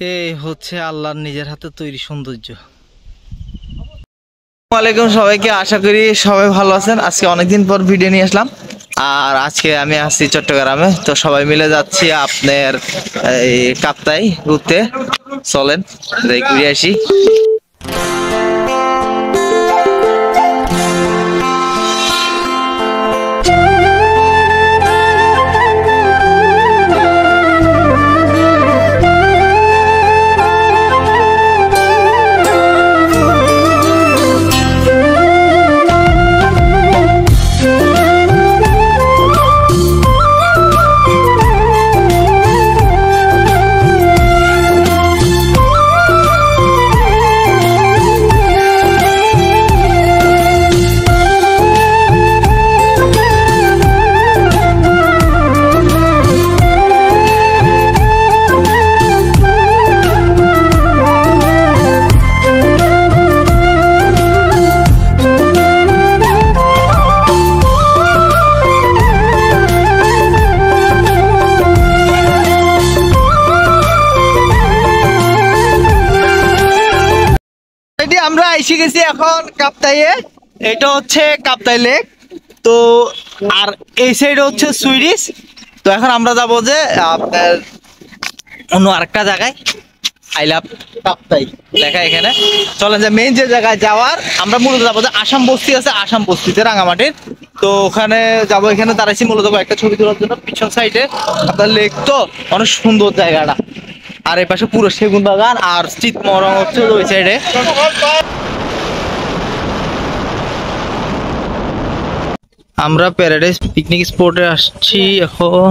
এই হচ্ছে আল্লাহর নিজের হাতে তৈরি সৌন্দর্য। ওয়ালাইকুম সবাইকে, আশা করি সবাই ভালো আছেন। আজকে অনেকদিন পর ভিডিও নিয়ে আসলাম, আর আজকে আমি আসছি চট্টগ্রামে। তো সবাই মিলে যাচ্ছি আপনার এই কাপ্তাই ঘুরতে। চলেন ঘুরে আসি। আমরা এসে গেছি এখন কাপ্তাইয়ে। এটা হচ্ছে কাপ্তাই লেক। তো আর এই সাইড হচ্ছে সুইডিশ। তো এখন আমরা যাব যে আপনার অন্য আরেকটা জায়গায়, আই লাভ কাপ্তাই দেখা এখানে। চলেন যে মেইন যে জায়গায় যাওয়ার, আমরা মূলত যাবো যে আসাম বস্তি আছে, আসাম বস্তিতে রাঙামাটির। তো ওখানে যাবো। এখানে দাঁড়াইছি মূলত একটা ছবি তোলার জন্য। পিছন সাইডে আপনার লেক, তো অনেক সুন্দর জায়গাটা। আর এই পাশে পুরো সেগুন বাগান আর চিতমরং হচ্ছে ওই সাইডে। আমরা প্যারাডাইস পিকনিক স্পটে আসছি এখন।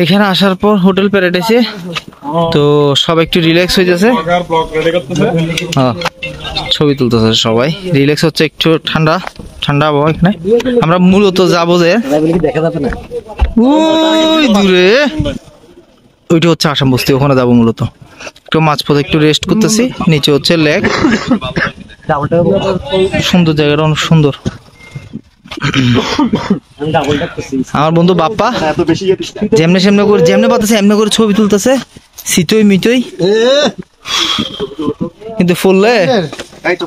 এখানে আসার পর হোটেল প্যারাডাইসে তো সব একটু রিল্যাক্স হয়ে যাচ্ছে, ছবি তুলতেছে সবাই, রিল্যাক্স হচ্ছে, একটু ঠান্ডা ঠান্ডা আবহাওয়া এখানে। আমরা মূলত যাবো যে ওই দূরে, ওইটা হচ্ছে আসাম বস্তি, ওখানে যাবো মূলত। একটু মাঝপথে একটু রেস্ট করতেছি। নিচে হচ্ছে লেক, সুন্দর জায়গাটা, অনেক সুন্দর। আমার বন্ধু বাপ্পা যেমনে সেমনে করে, যেমনে পাতেছে এমনি করে ছবি তুলতেছে, শীতই মিতই। কিন্তু ফুললে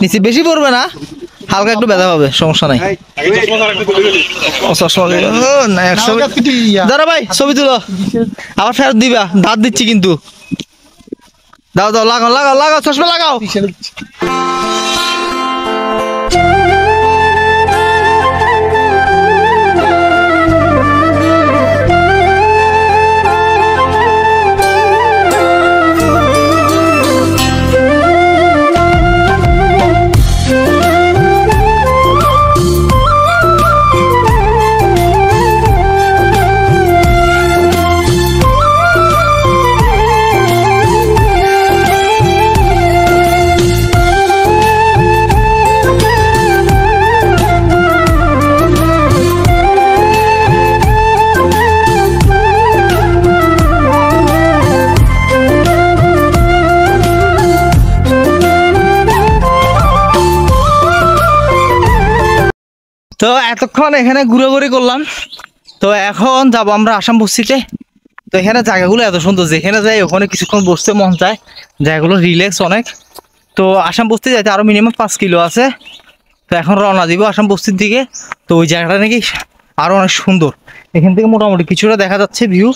নিচে বেশি পড়বে না, হালকা একটু ব্যথা পাবে, সমস্যা নাই। দাঁড়া ভাই, ছবি তুলো, আবার ফেরত দিবা, দাঁত দিচ্ছি কিন্তু। দাও দাও, লাগাও লাগাও লাগাও, চশমা লাগাও। তো এতক্ষণ এখানে ঘুরাঘুরি করলাম, তো এখন যাব আমরা আসাম বস্তিতে। তো এখানে জায়গাগুলো এত সুন্দর, যেখানে যাই ওখানে কিছুক্ষণ বসতে মন চায়, জায়গাগুলো রিল্যাক্স অনেক। তো আসাম বস্তি যাইতে আরও মিনিমাম 5 কিলো আছে। তো এখন রওনা দিব আসাম বস্তির দিকে। তো ওই জায়গাটা নাকি আরও অনেক সুন্দর, এখান থেকে মোটামুটি কিছুটা দেখা যাচ্ছে ভিউ।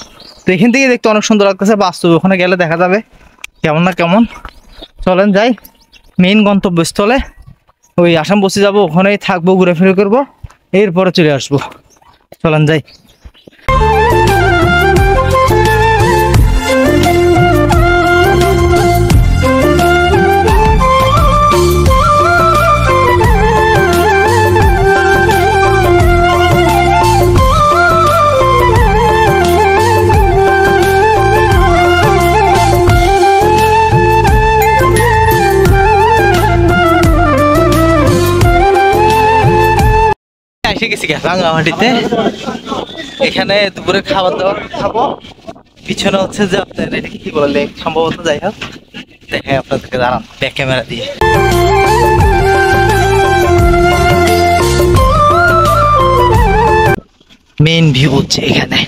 তো এখান থেকে দেখতে অনেক সুন্দর লাগতেছে, বাস্তবে ওখানে গেলে দেখা যাবে কেমন না কেমন। চলেন যাই মেইন গন্তব্যস্থলে, ওই আসাম বস্তি যাবো, ওখানেই থাকবো, ঘুরে ফিরে করবো, এরপরে চলে আসবো। চলেন যাই। এসে গেছি রাঙামাটিতে। এখানে দুপুরে খাবার দাবার খাবো। পিছনে হচ্ছে যে আপনার এটাকে কি বলে সম্ভবত, যাই হোক দেখে আপনাদেরকে দাঁড়ান ব্যাক ক্যামেরা দিয়ে। মেইন ভিউ হচ্ছে এখানে,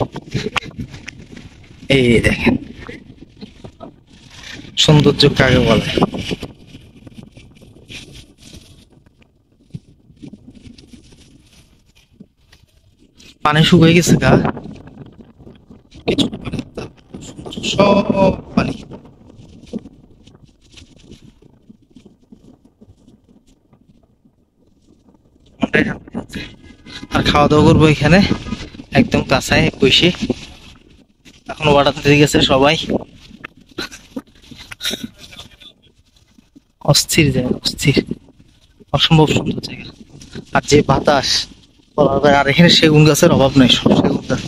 এই দেখেন সৌন্দর্য কাকে বলে। পানি শুকিয়ে গেছে গা, কিছু সব পানি। আর খাওয়া দাওয়া করবো এখানে একদম কাছায় বসে। এখন অর্ডার দিয়ে গেছে সবাই। অস্থির জায়গা, অস্থির, অসম্ভব সুন্দর জায়গা। আর যে বাতাস, আর এখানে সেগুন গাছের অভাব নেই, সব সেগুন গাছ।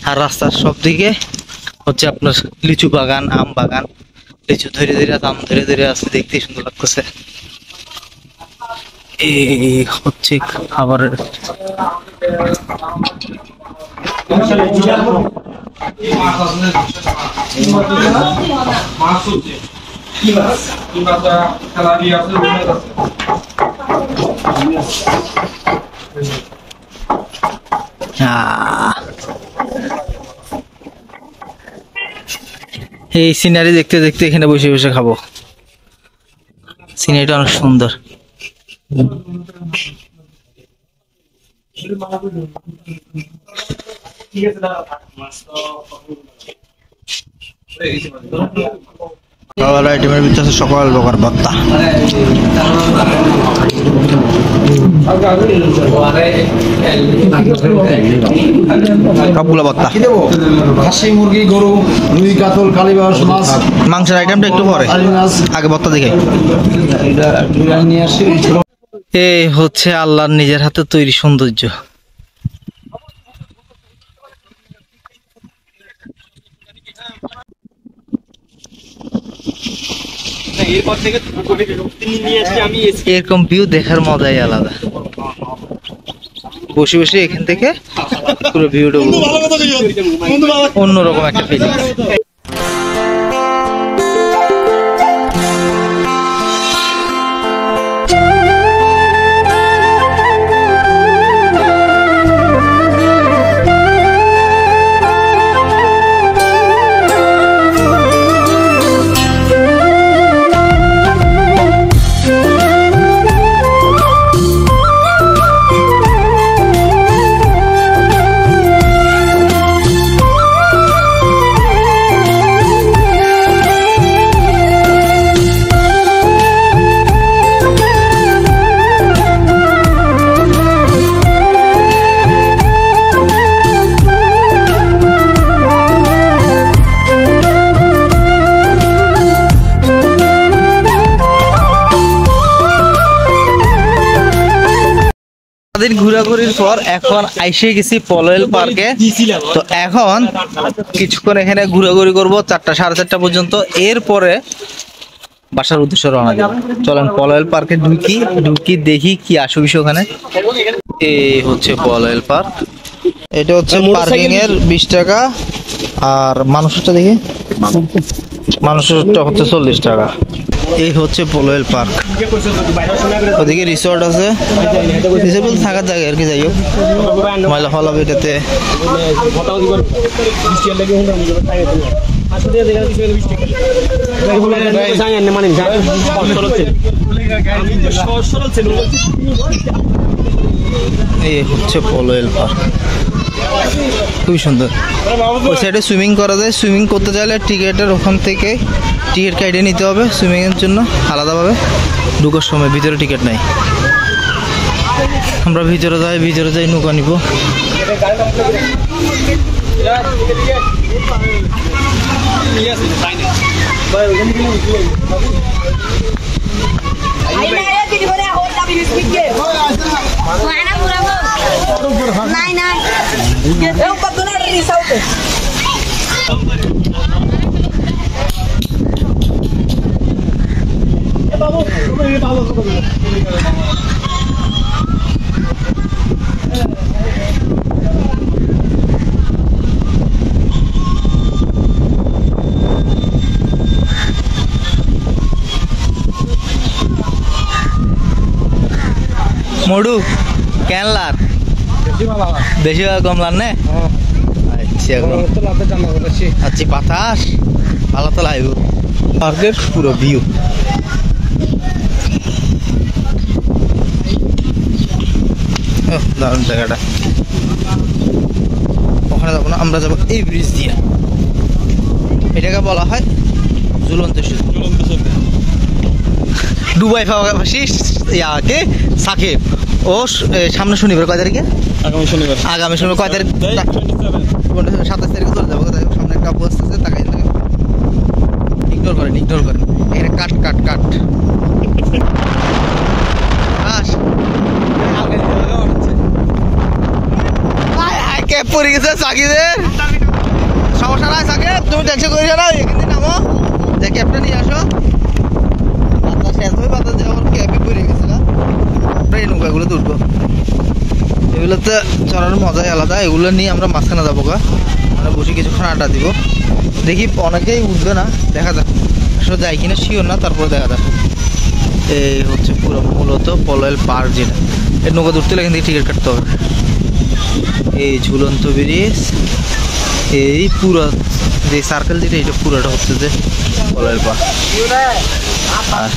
আর রাস্তার সব দিকে হচ্ছে আপনার লিচু বাগান, আম বাগান, লিচু ধরে ধরে আম ধরে ধরে আছে, দেখতেই সুন্দর লাগতেছে। এই হচ্ছে খাবারের এই সিনারি দেখতে দেখতে এখানে বসে বসে খাবো। সিনারিটা অনেক সুন্দর। খাবার আইটেমের ভিতরে আছে সকাল প্রকার ভর্তা, সবগুলো ভর্তা। খাসি, মুরগি, গরু, রুই, কাতল, কালীবাউস মাছ। মাংসের আইটেমটা একটু পরে, আগে ভর্তা দেখে। এই হচ্ছে আল্লাহর নিজের হাতে তৈরি সৌন্দর্য। এরকম ভিউ দেখার মজাই আলাদা। বসে বসে এখান থেকে পুরো ভিউটা অন্যরকম একটা ফিলিংস। ঘোরাঘুরির পর এখন আইসে গেছি পলয়েল পার্কে। তো এখন কিছুক্ষণ এখানে ঘোরাঘুরি করবো 4টা 4:30 পর্যন্ত। এরপরে বাসার উদ্দেশ্যে রওনা দেব। চলেন পলয়েল পার্কে ঢুকি দেখি কি আসে বিষয় ওখানে। এই হচ্ছে পলয়েল পার্ক। এটা হচ্ছে পার্কিং এর 20 টাকা, আর মানুষটা দেখি মানুষটা হচ্ছে 40 টাকা। এই হচ্ছে পলয়েল পার্ক। ওদিকে রিসোর্ট আছে, রিসোর্ট থাকার জায়গা আর কি। যাই হোক ময়লা ফল হবে এটাতে। এই হচ্ছে পলয়েল পার্ক, খুবই সুন্দর। ওই সাইডে সুইমিং করা যায়। সুইমিং করতে চাইলে টিকিটের ওখান থেকে টিকিট কেটে নিতে হবে সুইমিং এর জন্য আলাদাভাবে। ঢুকার সময় ভিতরে টিকিট নাই। আমরা ভিতরে যাই নৌকা নিব। মডু ক্যানলার বেশি কমলার নে আচ্ছা বাতাস ভালো তো লাগবে পার্কের পুরো ভিউ দারুণ জায়গাটা ওখানে যাবো না আমরা যাবো এই ব্রিজ দিয়ে এটাকে বলা হয় ঝুলন্ত সেতু দুবাই ফাঁসিস ইয়াকে সাকিব ও সামনে শনিবার কয় তারিখে আগামী শনিবার কয় তারিখ 27 তারিখে চলে যাবো সামনে একটা বাস আছে তাকে ইগনোর করেন এখানে কাট কে পড়ে গেছে সাকিবের সমস্যা নাই সাকিব তুমি টেনশন করিস না এখানে নামো যে ক্যাবটা নিয়ে আসো বাতাস শেষ হয়ে বাতাস যাওয়ার ক্যাবই পড়ে গেছে না আমরা এই নৌকাগুলো তুলবো এগুলোতে চলার মজাই আলাদা এগুলো নিয়ে আমরা মাঝখানে যাবো আমরা বসে কিছুক্ষণ আড্ডা দিব দেখি অনেকেই উঠবে না দেখা যাক আসলে যাই কিনা শিওর না তারপরে দেখা যাক এই হচ্ছে পুরো মূলত পলয়েল পার্ক যেটা এই নৌকা উঠতে হলে এখান থেকে টিকিট কাটতে হবে এই ঝুলন্ত ব্রিজ এই পুরো যে সার্কেল যেটা এটা পুরোটা হচ্ছে যে পলয়েল পার্ক আর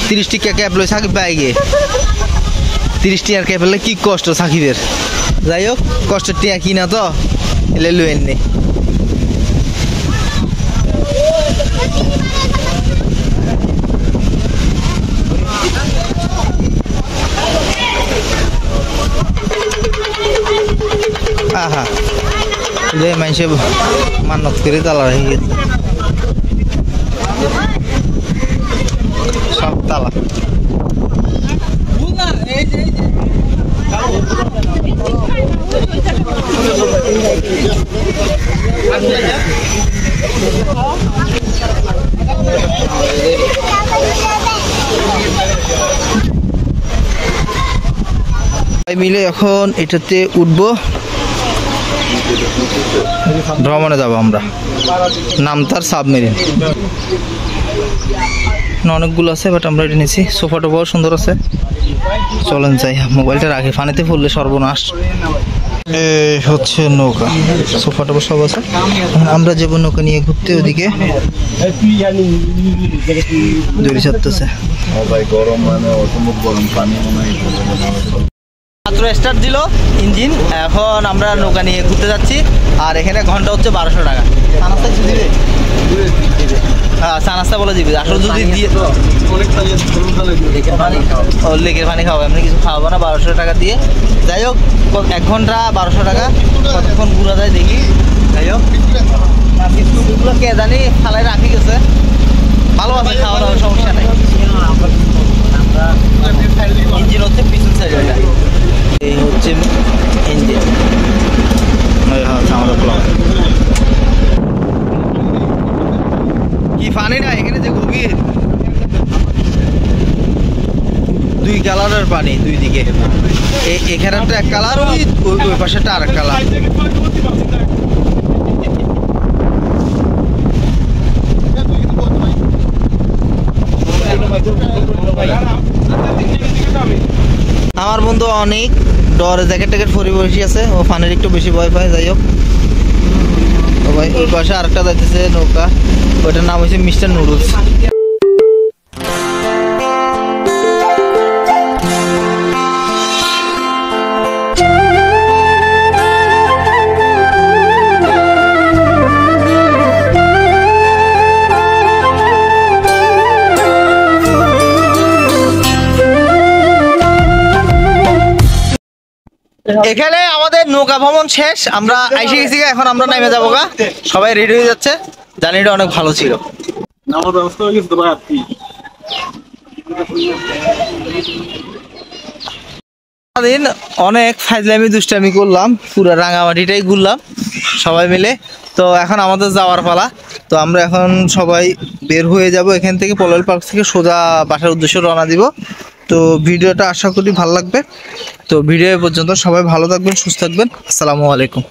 30 টিকা ক্যাব লই সাকিব বাইকে 30 টিয়ার ক্যাব হলে কি কষ্ট সাকিবের যাই হোক কষ্টের টিয়া কিনা তো এলে লুয়েন নেই আহা যে মানুষে মান্নত করে তালা হয়ে গেছে সব তালা মিলে এখন এটাতে উঠবো ভ্রমণে যাবো আমরা নামতার সাবমেরিন অনেকগুলো আছে বাট আমরা এটা নিয়েছি সোফাটা বড় সুন্দর আছে চলেন যাই মোবাইলটা রাখি পানিতে পড়লে সর্বনাশ এই হচ্ছে নৌকা সোফাটা সব আছে আমরা যাবো নৌকা নিয়ে ঘুরতে ওদিকে দড়ি ছাড়তেছে গরম মানে অসম্ভব গরম পানি মনে হয় মাত্র স্টার্ট দিল ইঞ্জিন এখন আমরা নৌকা নিয়ে ঘুরতে যাচ্ছি আর এখানে ঘন্টা হচ্ছে 1200 টাকা চানাস্তা কিছু দিবে হ্যাঁ চানাস্তা বলে দিবে আসলে যদি দিয়ে লেকের পানি খাওয়াবো এমনি কিছু খাওয়াবো না 1200 টাকা দিয়ে যাই হোক 1 ঘন্টা 1200 টাকা কতক্ষণ ঘুরা যায় দেখি যাই হোক বিস্কুটগুলো কে জানি ফালাই রাখি গেছে ভালো আছে খাওয়া দাওয়ার সমস্যা নেই ইঞ্জিন হচ্ছে পিছন সাইড এই হচ্ছে ইঞ্জিন আমাদের কি পানি না এখানে যে গভীর 2 কালারের পানি দুই দিকে এখানে একটা এক কালার ওই পাশেটা আর এক কালার আমার বন্ধু অনেক ডরে জ্যাকেট ট্যাকেট পরে বসে আছে ও ফানের একটু বেশি ভয় পায় যাই হোক ও ভাই ওই পাশে আরেকটা যাইতেছে নৌকা ওইটার নাম হচ্ছে মিস্টার নুডলস এখানে আমাদের নৌকা ভ্রমণ শেষ আমরা আইসে গেছি এখন আমরা নেমে যাবো গা সবাই রেডি হয়ে যাচ্ছে জার্নিটা অনেক ভালো ছিল দিন অনেক ফাইজলামি দুষ্টামি করলাম পুরো রাঙামাটিটাই ঘুরলাম সবাই মিলে তো এখন আমাদের যাওয়ার পালা তো আমরা এখন সবাই বের হয়ে যাব এখান থেকে পলয়েল পার্ক থেকে সোজা বাসার উদ্দেশ্যে রওনা দিব তো ভিডিওটা আশা করি ভালো লাগবে তো ভিডিও পর্যন্ত সবাই ভালো থাকবেন সুস্থ থাকবেন আসসালামু আলাইকুম